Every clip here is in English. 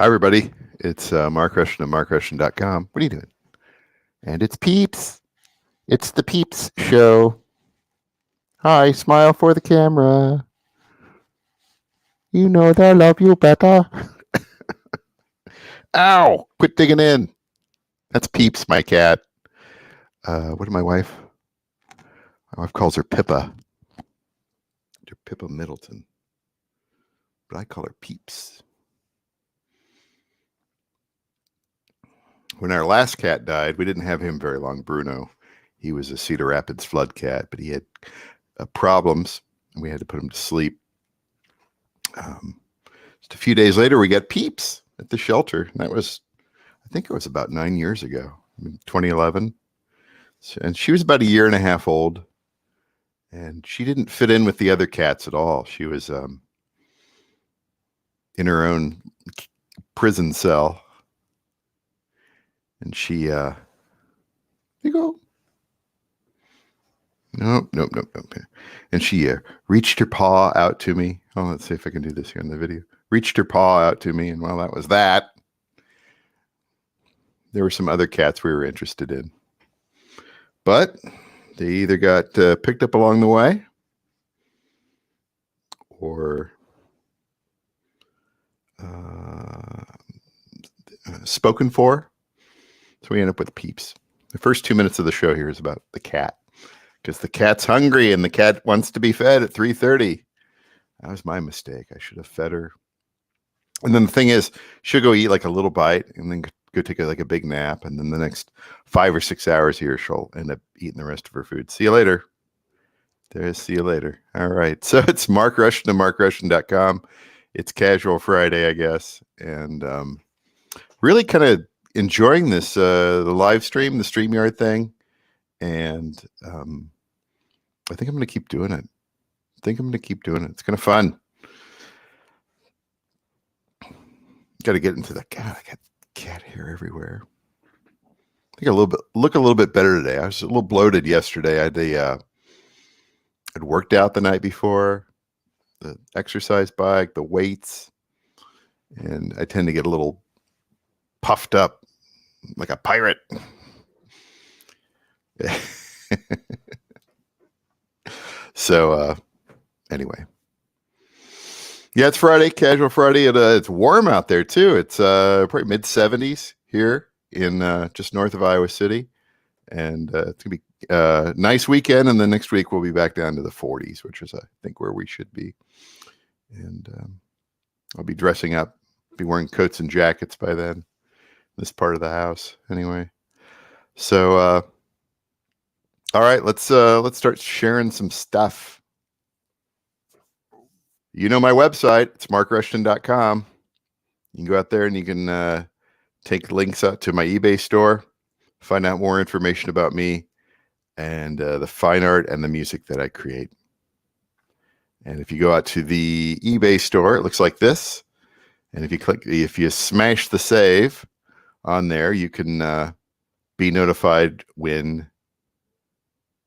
Hi, everybody. It's Mark Rushton of markrushton.com. What are you doing? And it's Peeps. It's the Peeps Show. Hi, smile for the camera. You know they love you better. Ow! Quit digging in. That's Peeps, my cat. What did my wife? My wife calls her Pippa. Pippa Middleton. But I call her Peeps. When our last cat died, we didn't have him very long, Bruno. He was a Cedar Rapids flood cat, but he had problems, and we had to put him to sleep. Just a few days later, we got Peeps at the shelter. And that was, I think it was about 9 years ago, 2011. And she was about 1.5 years old, and she didn't fit in with the other cats at all. She was in her own prison cell. And she, there you go. Nope. And she reached her paw out to me. Oh, let's see if I can do this here in the video. Reached her paw out to me, and well, that was that. There were some other cats we were interested in. But they either got picked up along the way or spoken for. So we end up with Peeps. The first 2 minutes of the show here is about the cat, because the cat's hungry and the cat wants to be fed at 3:30. That was my mistake. I should have fed her. And then the thing is, she'll go eat like a little bite and then go take like a big nap. And then the next 5 or 6 hours here, she'll end up eating the rest of her food. See you later. See you later. All right. So it's Mark Rushton of markrushton.com. It's Casual Friday, I guess. And really kind of enjoying this, the live stream, the StreamYard thing. And I think I'm going to keep doing it. It's kind of fun. Got to get into the God. I got cat hair everywhere. I think look a little bit better today. I was a little bloated yesterday. I'd worked out the night before, the exercise bike, the weights, and I tend to get a little puffed up like a pirate. So anyway, yeah, it's Friday, Casual Friday. It's warm out there too. It's probably mid-70s here in just north of Iowa City, and it's gonna be a nice weekend. And then next week we'll be back down to the 40s, which is I think where we should be. And I'll be dressing up, be wearing coats and jackets by then. This part of the house, anyway. So, all right, let's start sharing some stuff. You know my website, it's markrushton.com. You can go out there and you can take links out to my eBay store, find out more information about me and the fine art and the music that I create. And if you go out to the eBay store, it looks like this. And if you smash the save on there, you can be notified when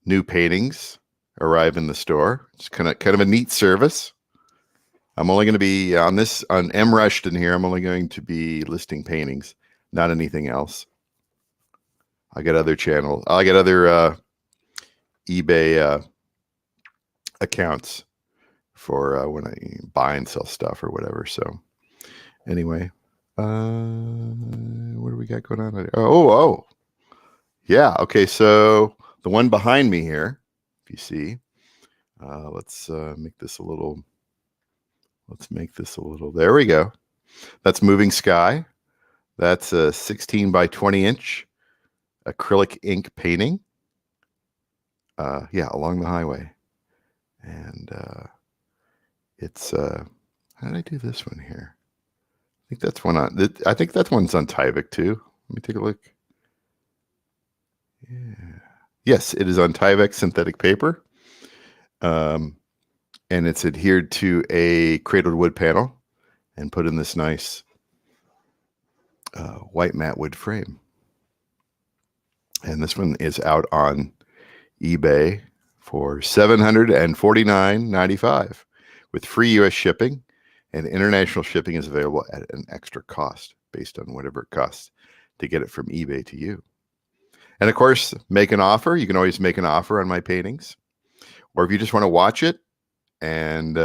new paintings arrive in the store. It's kind of a neat service. I'm only going to be on M Rushton here. I'm only going to be listing paintings, not anything else. I got other channels. I got other eBay accounts for when I buy and sell stuff or whatever. So anyway, what do we got going on? Oh, yeah. Okay, so the one behind me here, if you see, let's make this a little. There we go. That's Moving Sky. That's a 16 by 20 inch acrylic ink painting. Yeah, along the highway. And it's how did I do this one here? I think that's one on. I think that one's on Tyvek too. Let me take a look. Yeah. Yes, it is on Tyvek synthetic paper. And it's adhered to a cradled wood panel and put in this nice white matte wood frame. And this one is out on eBay for $749.95 with free U.S. shipping and international shipping is available at an extra cost based on whatever it costs to get it from eBay to you. And of course, make an offer. You can always make an offer on my paintings, or if you just want to watch it and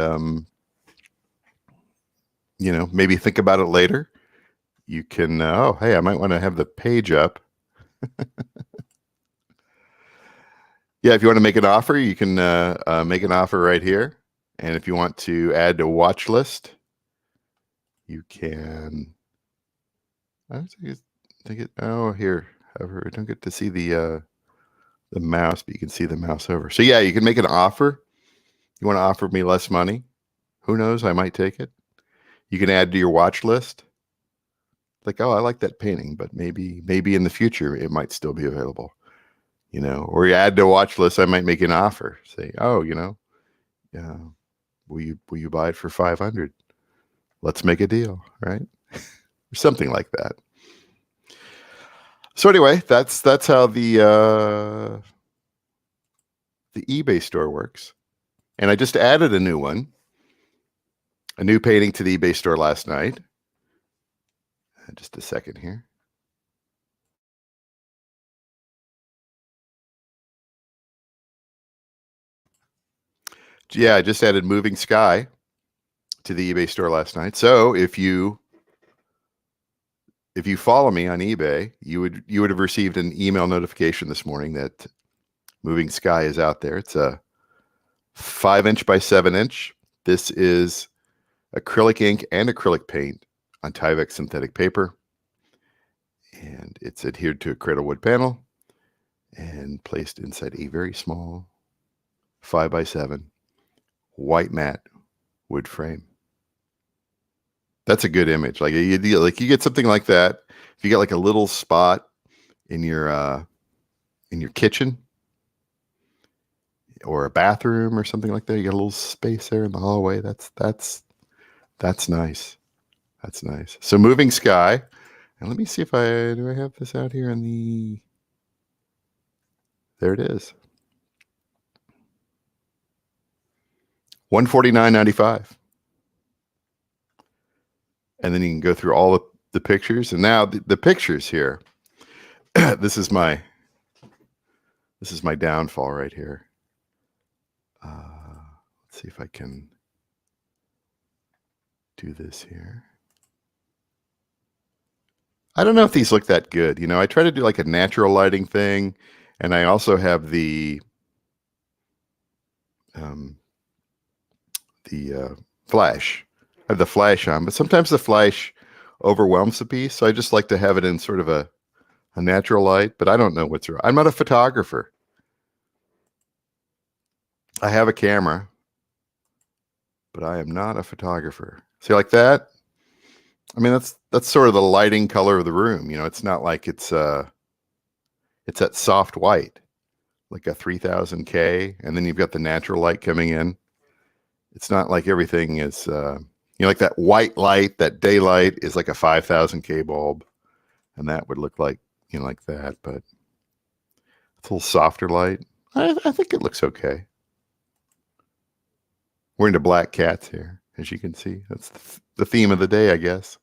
you know, maybe think about it later, you can. Oh, hey, I might want to have the page up. Yeah, if you want to make an offer, you can make an offer right here. And if you want to add to watch list, you can. I think it. Oh, here. However, I don't get to see the mouse, but you can see the mouse over. So yeah, you can make an offer. You want to offer me less money? Who knows? I might take it. You can add to your watch list. Like, oh, I like that painting, but maybe in the future it might still be available. You know, or you add to watch list. I might make an offer. Say, oh, you know, will you buy it for 500? Let's make a deal, right? Or something like that. So anyway, that's how the eBay store works. And I just added a new one, a new painting to the eBay store last night. Just a second here. Yeah, I just added Moving Sky to the eBay store last night. So if you follow me on eBay, you would have received an email notification this morning that Moving Sky is out there. It's a 5" by 7". This is acrylic ink and acrylic paint on Tyvek synthetic paper, and it's adhered to a cradle wood panel and placed inside a very small 5" by 7" white matte wood frame. That's a good image. Like you get something like that. If you get like a little spot in your kitchen or a bathroom or something like that, you got a little space there in the hallway. That's nice. That's nice. So Moving Sky, and let me see if do I have this out here in the. There it is. $149.95. And then you can go through all the pictures. And now the pictures here, this is my downfall right here. Let's see if I can do this here. I don't know if these look that good. You know, I try to do like a natural lighting thing, and I also have the flash. I have the flash on, but sometimes the flash overwhelms the piece, so I just like to have it in sort of a natural light, but I don't know what's wrong. I'm not a photographer. I have a camera, but I am not a photographer. See, like that? I mean, that's sort of the lighting color of the room. You know, it's not like it's that soft white, like a 3000K, and then you've got the natural light coming in. It's not like everything is, you know, like that white light, that daylight is like a 5000K bulb, and that would look like, you know, like that, but it's a little softer light. I think it looks okay. We're into black cats here, as you can see. That's the theme of the day, I guess.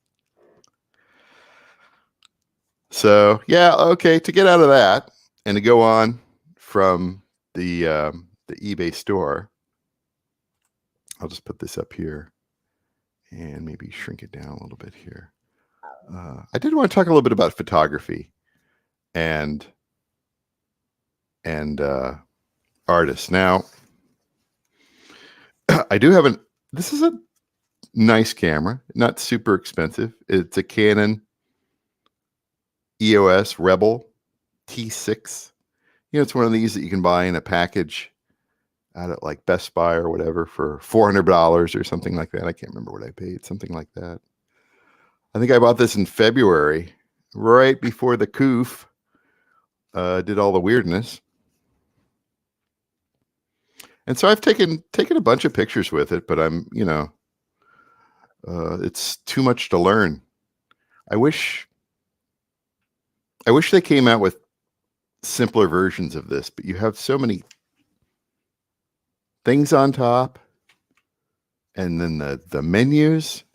So yeah, okay, to get out of that and to go on from the eBay store, I'll just put this up here and maybe shrink it down a little bit here. I did want to talk a little bit about photography and artists. Now, I do have this is a nice camera, not super expensive. It's a Canon EOS Rebel T6. You know, it's one of these that you can buy in a package out at like Best Buy or whatever for $400 or something like that. I can't remember what I paid, something like that. I think I bought this in February, right before the coof did all the weirdness. And so I've taken a bunch of pictures with it, but I'm, you know, it's too much to learn. I wish they came out with simpler versions of this, but you have so many things on top And then the menus,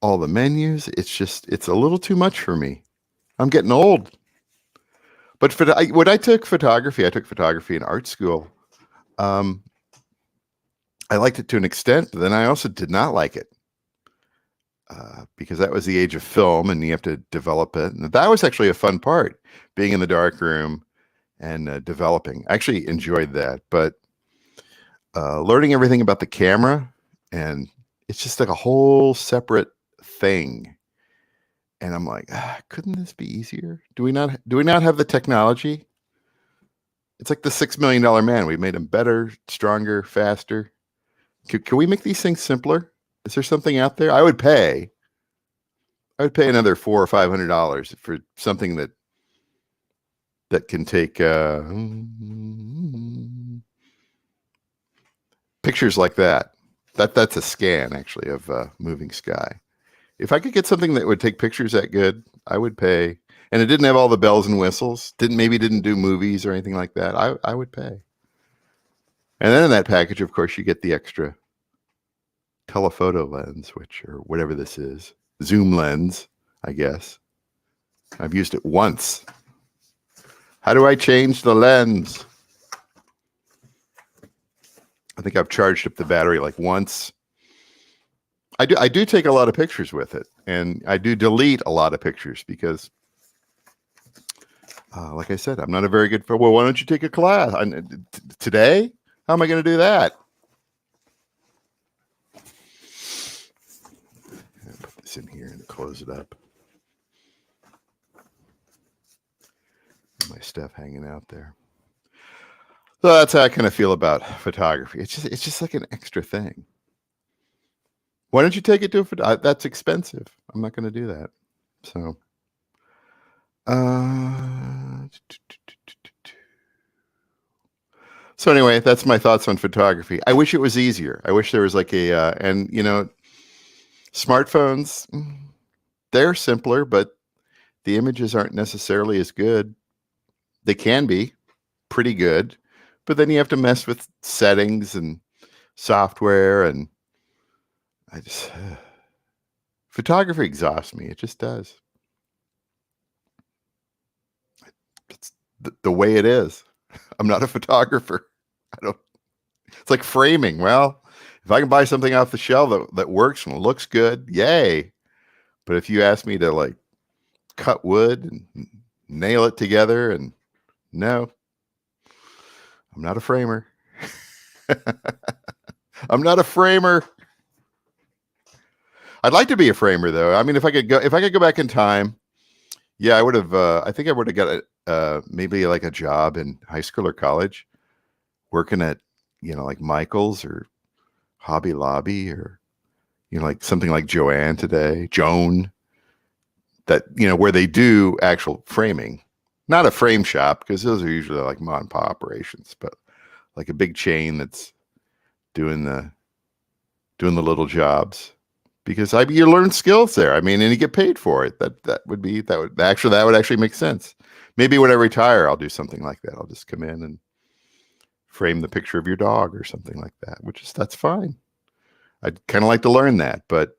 all the menus, it's a little too much for me. I'm getting old. But when I took photography in art school. I liked it to an extent, but then I also did not like it because that was the age of film and you have to develop it. And that was actually a fun part, being in the darkroom and developing. I actually enjoyed that, but learning everything about the camera, and it's just like a whole separate thing. And I'm like, couldn't this be easier? Do we not have the technology? It's like the $6 million man. We made him better, stronger, faster. Can we make these things simpler? Is there something out there? I would pay another $400 or $500 for something that can take pictures like that. That's a scan actually of moving sky. If I could get something that would take pictures that good, I would pay. And it didn't have all the bells and whistles. Didn't do movies or anything like that. I would pay. And then in that package, of course, you get the extra telephoto lens, or whatever this is, zoom lens, I guess. I've used it once. How do I change the lens? I think I've charged up the battery like once. I do take a lot of pictures with it, and I do delete a lot of pictures because, like I said, I'm not a very good. Well, why don't you take a class today? How am I going to do that? Put this in here and close it up. My stuff hanging out there. So that's how I kind of feel about photography. It's just like an extra thing. Why don't you take it to that's expensive. I'm not going to do that. So anyway, that's my thoughts on photography. I wish it was easier. I wish there was like and smartphones, they're simpler, but the images aren't necessarily as good. They can be pretty good, but then you have to mess with settings and software, and photography exhausts me. It just does. It's the way it is. I'm not a photographer. It's like framing. Well, if I can buy something off the shelf that works and looks good, yay. But if you ask me to like cut wood and nail it together, and no, I'm not a framer. I'm not a framer. I'd like to be a framer though. I mean, if I could go back in time, yeah, I would have. I think I would have got maybe like a job in high school or college, working at like Michael's or Hobby Lobby, or like something like Joanne today, Joan. That where they do actual framing, not a frame shop, because those are usually like mom and pop operations, but like a big chain that's doing the little jobs. Because you learn skills there. I mean, and you get paid for it. That would actually make sense. Maybe when I retire, I'll do something like that. I'll just come in and frame the picture of your dog or something like that, that's fine. I'd kind of like to learn that, but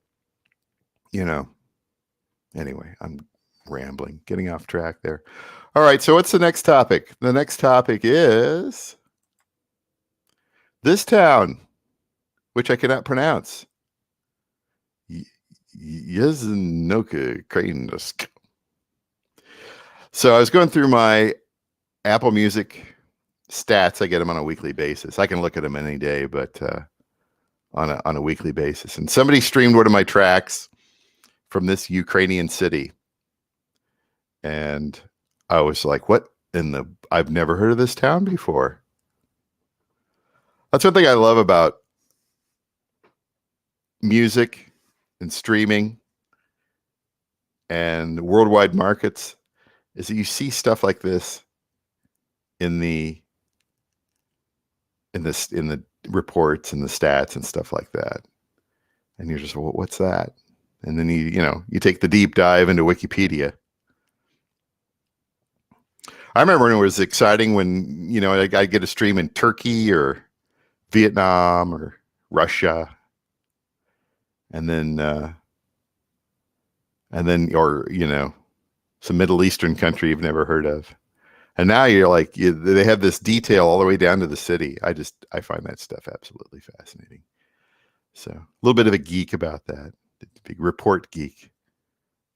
anyway, I'm rambling, getting off track there. All right, so what's the next topic? The next topic is this town, which I cannot pronounce. Yuzhnoukrainsk. So I was going through my Apple Music stats. I get them on a weekly basis. I can look at them any day, but on a weekly basis. And somebody streamed one of my tracks from this Ukrainian city, and I was like, "What in the? I've never heard of this town before." That's one thing I love about music and streaming and worldwide markets, is that you see stuff like this in the reports and the stats and stuff like that, and you're just, well, what's that? And then you take the deep dive into Wikipedia. I remember when it was exciting when I'd get a stream in Turkey or Vietnam or Russia, and then or some Middle Eastern country you've never heard of. And now you're like, they have this detail all the way down to the city. I find that stuff absolutely fascinating. So a little bit of a geek about that, big report geek.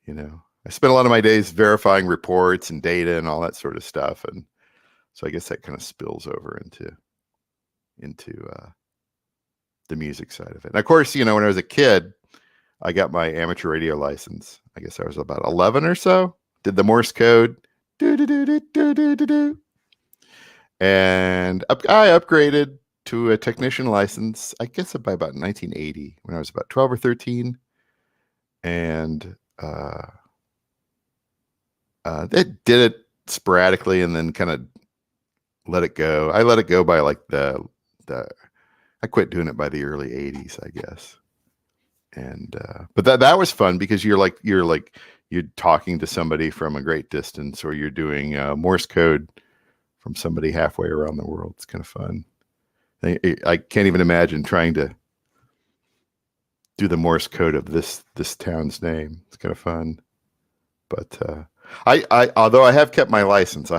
I spend a lot of my days verifying reports and data and all that sort of stuff. And so I guess that kind of spills over into the music side of it. And of course, when I was a kid, I got my amateur radio license. I guess I was about 11 or so. Did the Morse code. And I upgraded to a technician license, I guess by about 1980, when I was about 12 or 13. And they did it sporadically and then kind of let it go. I let it go by like I quit doing it by the early 80s, I guess. And but that was fun because you're talking to somebody from a great distance, or you're doing Morse code from somebody halfway around the world. It's kind of fun. I can't even imagine trying to do the Morse code of this town's name. It's kind of fun. But although I have kept my license,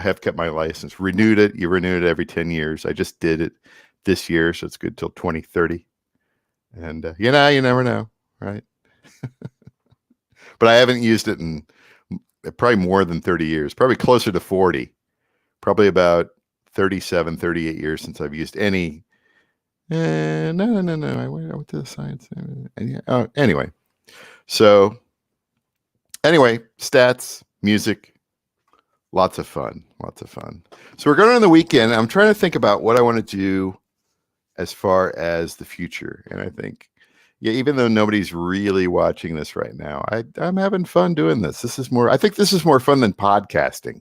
renewed it. You renew it every 10 years. I just did it this year, so it's good till 2030. And you never know, right? But I haven't used it in probably more than 30 years, probably closer to 40, probably about 37, 38 years since I've used any. No. I went to the science. Anyway. So anyway, stats, music, lots of fun. So we're going on the weekend. I'm trying to think about what I want to do as far as the future. And I think, even though nobody's really watching this right now, I'm having fun doing this. I think this is more fun than podcasting,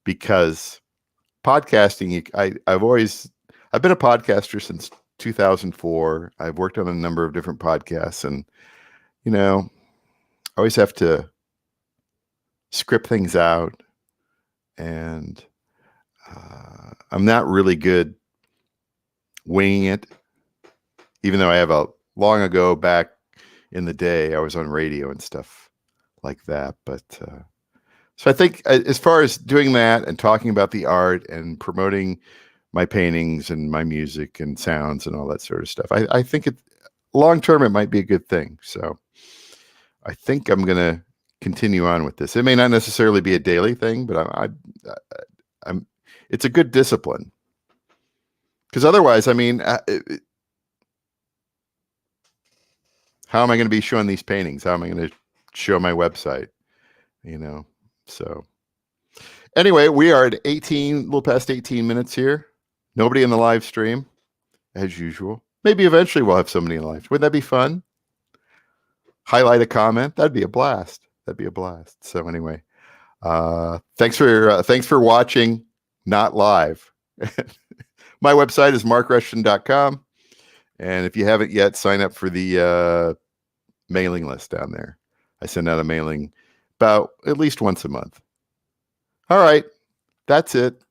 because podcasting, I've been a podcaster since 2004. I've worked on a number of different podcasts, and I always have to script things out, and I'm not really good winging it. Even though I have long ago, back in the day, I was on radio and stuff like that. But so I think as far as doing that and talking about the art and promoting my paintings and my music and sounds and all that sort of stuff, I think long term it might be a good thing. So I think I'm going to continue on with this. It may not necessarily be a daily thing, but it's a good discipline. Because otherwise, how am I going to be showing these paintings? How am I going to show my website? So anyway, we are at a little past 18 minutes here. Nobody in the live stream, as usual. Maybe eventually we'll have somebody in the live stream. Wouldn't that be fun? Highlight a comment. That'd be a blast. So anyway, thanks for watching, not live. My website is markrushton.com. And if you haven't yet, sign up for the mailing list down there. I send out a mailing about at least once a month. All right. That's it.